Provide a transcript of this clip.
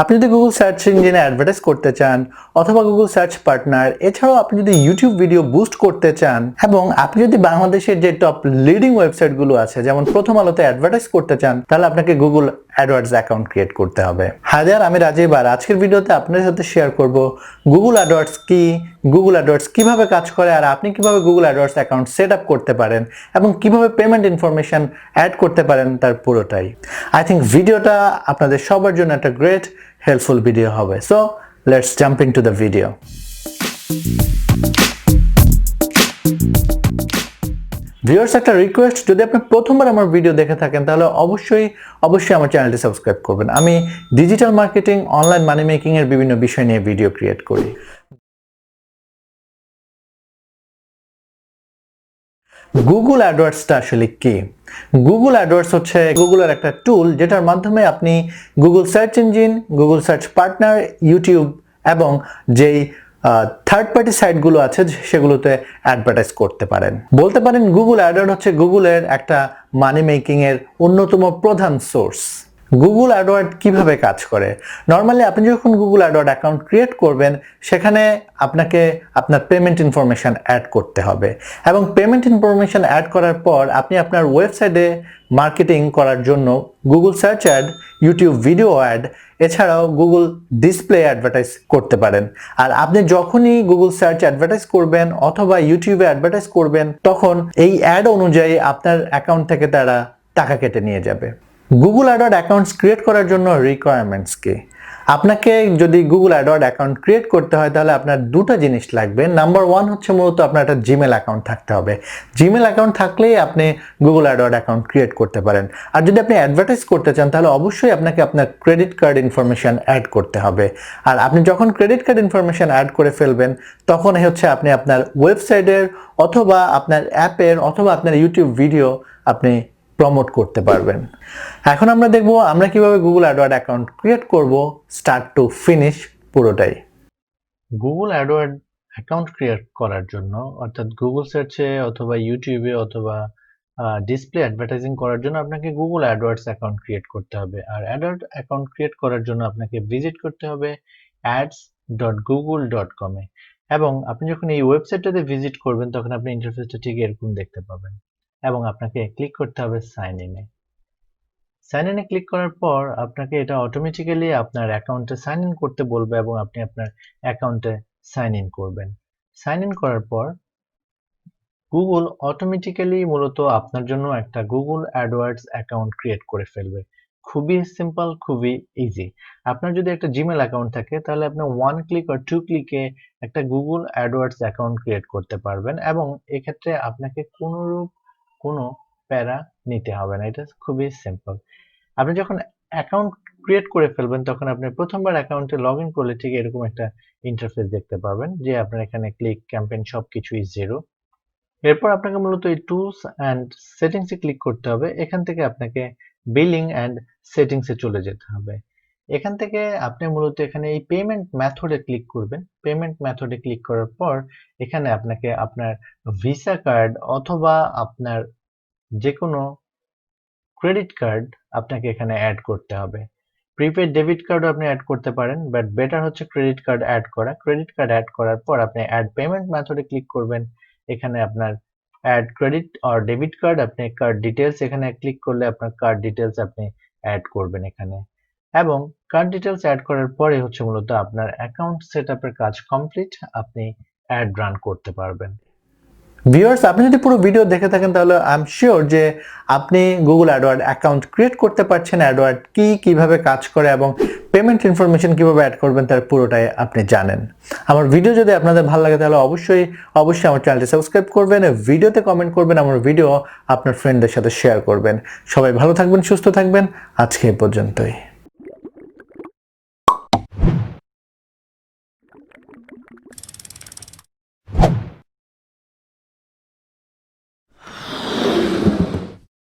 আপনি যদি Google search ইঞ্জিনে অ্যাডভার্টাইজ করতে চান অথবা গুগল সার্চ পার্টনার, এছাড়াও আপনি যদি ইউটিউব ভিডিও বুস্ট করতে চান এবং আপনি যদি বাংলাদেশের যে টপ লিডিং ওয়েবসাইটগুলো আছে যেমন প্রথম আলোতে অ্যাডভার্টাইজ করতে চান, তাহলে আপনাকে গুগল অ্যাডওয়ার্ডস অ্যাকাউন্ট ক্রিয়েট করতে হবে। হাজার আমি রাজীব, আর আজকের ভিডিওতে আপনাদের সাথে শেয়ার করব গুগল অ্যাডওয়ার্ডস কি, গুগল অ্যাডওয়ার্ডস কিভাবে কাজ করে, আর আপনি কিভাবে Google AdWords account set up করতে পারেন এবং কিভাবে পেমেন্ট ইনফরমেশন অ্যাড করতে পারেন তার পুরোটাই। আই থিঙ্ক ভিডিওটা আপনাদের সবার জন্য একটা গ্রেট হেল্পফুল ভিডিও হবে। So let's jump into the video. Viewers, একটা রিকোয়েস্ট, যদি আপনি প্রথমবার আমার ভিডিও দেখে থাকেন তাহলে অবশ্যই আমার চ্যানেলটি সাবস্ক্রাইব করবেন। আমি digital marketing, online money making এর বিভিন্ন বিষয় নিয়ে ভিডিও ক্রিয়েট করি। গুগল অ্যাডওয়ার্ডসটা আসলে কি? গুগল অ্যাডওয়ার্ডস হচ্ছে গুগলের একটা টুল যেটার মাধ্যমে আপনি Google search engine, Google search partner, YouTube এবং যেই থার্ড পার্টি সাইটগুলো আছে সেগুলোতে অ্যাডভার্টাইজ করতে পারেন। বলতে পারেন গুগল অ্যাডওয়ার্ড হচ্ছে গুগলের একটা মানি মেকিং এর অন্যতম প্রধান সোর্স। গুগল অ্যাডওয়ার্ড কিভাবে কাজ করে? নর্মালি আপনি যখন গুগল অ্যাডওয়ার্ড অ্যাকাউন্ট ক্রিয়েট করবেন সেখানে আপনাকে আপনার পেমেন্ট ইনফরমেশন অ্যাড করতে হবে এবং পেমেন্ট ইনফরমেশন অ্যাড করার পর আপনি আপনার ওয়েবসাইটে মার্কেটিং করার জন্য Google search ad, YouTube video ad, এছাড়াও গুগল ডিসপ্লে অ্যাডভার্টাইজ করতে পারেন। আর আপনি যখনই গুগল সার্চ অ্যাডভার্টাইজ করবেন অথবা ইউটিউবে অ্যাডভার্টাইজ করবেন তখন এই অ্যাড অনুযায়ী আপনার অ্যাকাউন্ট থেকে তারা টাকা কেটে নিয়ে যাবে। গুগল অ্যাডওয়ার্ড অ্যাকাউন্টস ক্রিয়েট করার জন্য রিকোয়ারমেন্টস কি? আপনাকে যদি গুগল অ্যাডওয়ার্ড অ্যাকাউন্ট ক্রিয়েট করতে হয় তাহলে আপনার দুটো জিনিস লাগবে। নাম্বার ওয়ান হচ্ছে মূলত আপনার একটা জিমেল অ্যাকাউন্ট থাকতে হবে। জিমেল অ্যাকাউন্ট থাকলেই আপনি গুগল অ্যাডওয়ার্ড অ্যাকাউন্ট ক্রিয়েট করতে পারেন। আর যদি আপনি অ্যাডভার্টাইজ করতে চান তাহলে অবশ্যই আপনাকে আপনার ক্রেডিট কার্ড ইনফরমেশন অ্যাড করতে হবে। আর আপনি যখন ক্রেডিট কার্ড ইনফরমেশন অ্যাড করে ফেলবেন তখন হচ্ছে আপনি আপনার ওয়েবসাইটের অথবা আপনার অ্যাপের অথবা আপনার ইউটিউব ভিডিও আপনি প্রমোট করতে পারবেন। এখন আমরা দেখব আমরা কিভাবে গুগল অ্যাডওয়ার্ড অ্যাকাউন্ট ক্রিয়েট করব স্টার্ট টু ফিনিশ পুরোটাই। গুগল অ্যাডওয়ার্ড অ্যাকাউন্ট ক্রিয়েট করার জন্য, অর্থাৎ গুগল সার্চে অথবা ইউটিউবে অথবা ডিসপ্লে অ্যাডভার্টাইজিং করার জন্য আপনাকে গুগল অ্যাডওয়ার্ডস অ্যাকাউন্ট ক্রিয়েট করতে হবে। আর অ্যাডওয়ার্ড অ্যাকাউন্ট ক্রিয়েট করার জন্য আপনাকে ভিজিট করতে হবে ads.google.com এ এবং আপনি যখন এই ওয়েবসাইটটাতে ভিজিট করবেন তখন আপনি ইন্টারফেসটা ঠিক এরকম দেখতে পাবেন এবং আপনাকে ক্লিক করতে হবে সাইন ইনে। সাইন ইনে ক্লিক করার পর আপনাকে এটা অটোমেটিক্যালি আপনার অ্যাকাউন্টে সাইন ইন করতে বলবে এবং আপনি আপনার অ্যাকাউন্টে সাইন ইন করবেন। সাইন ইন করার পর গুগল অটোমেটিক্যালি মূলত আপনার জন্য একটা গুগল অ্যাডওয়ার্ডস অ্যাকাউন্ট ক্রিয়েট করে ফেলবে। খুবই সিম্পল, খুবই ইজি। আপনার যদি একটা জিমেল অ্যাকাউন্ট থাকে তাহলে আপনি 1 ক্লিক আর 2 ক্লিকে একটা গুগল অ্যাডওয়ার্ডস অ্যাকাউন্ট ক্রিয়েট করতে পারবেন এবং এক্ষেত্রে আপনাকে কোনো প্যারা নিতে হবে না। এটা খুবই সিম্পল। আপনি যখন অ্যাকাউন্ট ক্রিয়েট করে ফেলবেন তখন আপনি প্রথমবার অ্যাকাউন্টে লগ ইন করলে ঠিক এরকম একটা ইন্টারফেস দেখতে পাবেন যে আপনার এখানে ক্লিক, ক্যাম্পেইন সবকিছুই জিরো। এরপর আপনাকে মূলত এই টুলস অ্যান্ড সেটিংসে ক্লিক করতে হবে। এখান থেকে আপনাকে বিলিং অ্যান্ড সেটিংসে চলে যেতে হবে। এখান থেকে আপনি মূলত এখানে এই পেমেন্ট মেথডে ক্লিক করবেন। পেমেন্ট মেথডে ক্লিক করার পর এখানে আপনাকে আপনার ভিসা কার্ড অথবা আপনার যে কোনো ক্রেডিট কার্ড আপনাকে এখানে অ্যাড করতে হবে। প্রিপেড ডেবিট কার্ডও আপনি অ্যাড করতে পারেন, বাট বেটার হচ্ছে ক্রেডিট কার্ড অ্যাড করা। ক্রেডিট কার্ড অ্যাড করার পর আপনি অ্যাড পেমেন্ট মেথডে ক্লিক করবেন। এখানে আপনার অ্যাড ক্রেডিট আর ডেবিট কার্ড, আপনি কার্ড ডিটেলস এখানে ক্লিক করলে আপনার কার্ড ডিটেলস আপনি অ্যাড করবেন এখানে এবং কার্ড ডিটেলস অ্যাড করার পরে হচ্ছে মূলত আপনার অ্যাকাউন্ট সেটআপের কাজ কমপ্লিট। আপনি অ্যাড রান করতে পারবেন। ভিউয়ার্স, আপনি যদি পুরো ভিডিও দেখে থাকেন তাহলে আই এম শিওর যে আপনি গুগল অ্যাডওয়ার্ড অ্যাকাউন্ট ক্রিয়েট করতে পারছেন। অ্যাডওয়ার্ড কিভাবে কাজ করে এবং পেমেন্ট ইনফরমেশন কিভাবে অ্যাড করবেন তার পুরোটাই আপনি জানেন। আমার ভিডিও যদি আপনাদের ভালো লাগে তাহলে অবশ্যই আমার চ্যানেলটি সাবস্ক্রাইব করবেন, ভিডিওতে কমেন্ট করবেন, আমার ভিডিও আপনার ফ্রেন্ডদের সাথে শেয়ার করবেন। সবাই ভালো থাকবেন, সুস্থ থাকবেন। আজকে এই পর্যন্তই।